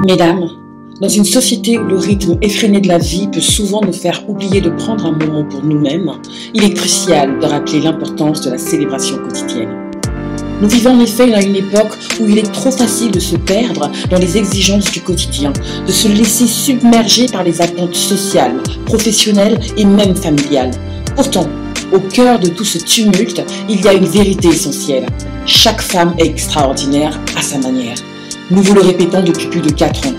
Mesdames, dans une société où le rythme effréné de la vie peut souvent nous faire oublier de prendre un moment pour nous-mêmes, il est crucial de rappeler l'importance de la célébration quotidienne. Nous vivons en effet à une époque où il est trop facile de se perdre dans les exigences du quotidien, de se laisser submerger par les attentes sociales, professionnelles et même familiales. Pourtant, au cœur de tout ce tumulte, il y a une vérité essentielle. Chaque femme est extraordinaire à sa manière. Nous vous le répétons depuis plus de 4 ans.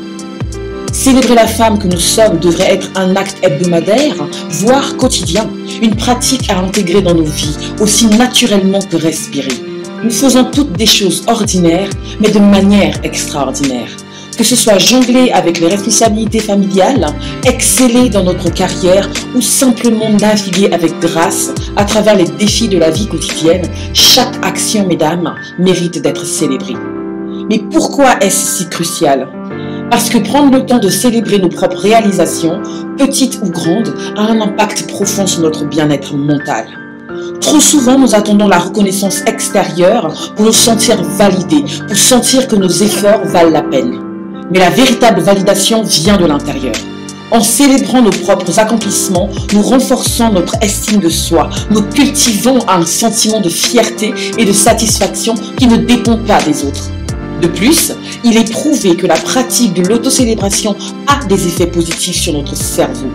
Célébrer la femme que nous sommes devrait être un acte hebdomadaire, voire quotidien, une pratique à intégrer dans nos vies, aussi naturellement que respirer. Nous faisons toutes des choses ordinaires, mais de manière extraordinaire. Que ce soit jongler avec les responsabilités familiales, exceller dans notre carrière ou simplement naviguer avec grâce à travers les défis de la vie quotidienne, chaque action, mesdames, mérite d'être célébrée. Mais pourquoi est-ce si crucial ? Parce que prendre le temps de célébrer nos propres réalisations, petites ou grandes, a un impact profond sur notre bien-être mental. Trop souvent, nous attendons la reconnaissance extérieure pour nous sentir validés, pour sentir que nos efforts valent la peine. Mais la véritable validation vient de l'intérieur. En célébrant nos propres accomplissements, nous renforçons notre estime de soi, nous cultivons un sentiment de fierté et de satisfaction qui ne dépend pas des autres. De plus, il est prouvé que la pratique de l'autocélébration a des effets positifs sur notre cerveau.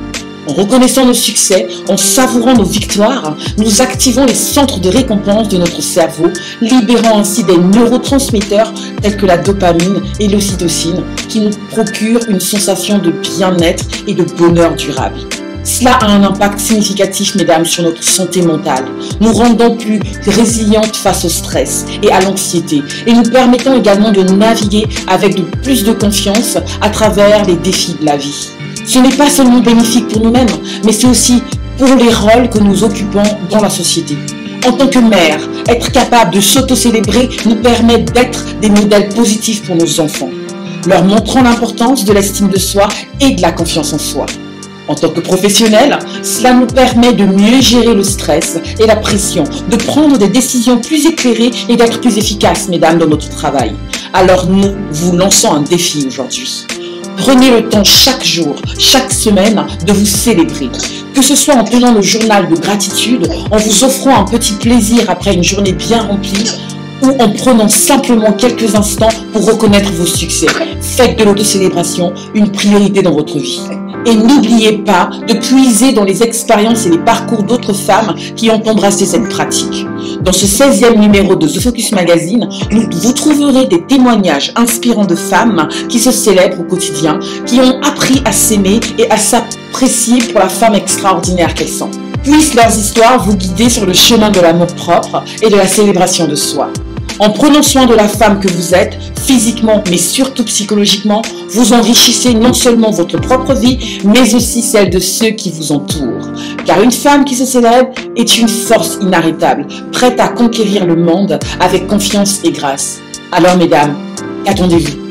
En reconnaissant nos succès, en savourant nos victoires, nous activons les centres de récompense de notre cerveau, libérant ainsi des neurotransmetteurs tels que la dopamine et l'ocytocine qui nous procurent une sensation de bien-être et de bonheur durable. Cela a un impact significatif, mesdames, sur notre santé mentale, nous rendant plus résilientes face au stress et à l'anxiété et nous permettant également de naviguer avec plus de confiance à travers les défis de la vie. Ce n'est pas seulement bénéfique pour nous-mêmes, mais c'est aussi pour les rôles que nous occupons dans la société. En tant que mère, être capable de s'auto-célébrer nous permet d'être des modèles positifs pour nos enfants, leur montrant l'importance de l'estime de soi et de la confiance en soi. En tant que professionnels, cela nous permet de mieux gérer le stress et la pression, de prendre des décisions plus éclairées et d'être plus efficaces, mesdames, dans notre travail. Alors nous vous lançons un défi aujourd'hui. Prenez le temps chaque jour, chaque semaine de vous célébrer. Que ce soit en tenant le journal de gratitude, en vous offrant un petit plaisir après une journée bien remplie, ou en prenant simplement quelques instants pour reconnaître vos succès. Faites de l'autocélébration une priorité dans votre vie. Et n'oubliez pas de puiser dans les expériences et les parcours d'autres femmes qui ont embrassé cette pratique. Dans ce 16e numéro de The Focus Magazine, vous trouverez des témoignages inspirants de femmes qui se célèbrent au quotidien, qui ont appris à s'aimer et à s'apprécier pour la femme extraordinaire qu'elles sont. Puissent leurs histoires vous guider sur le chemin de l'amour propre et de la célébration de soi. En prenant soin de la femme que vous êtes, physiquement mais surtout psychologiquement, vous enrichissez non seulement votre propre vie, mais aussi celle de ceux qui vous entourent. Car une femme qui se célèbre est une force inarrêtable, prête à conquérir le monde avec confiance et grâce. Alors mesdames, qu'attendez-vous ?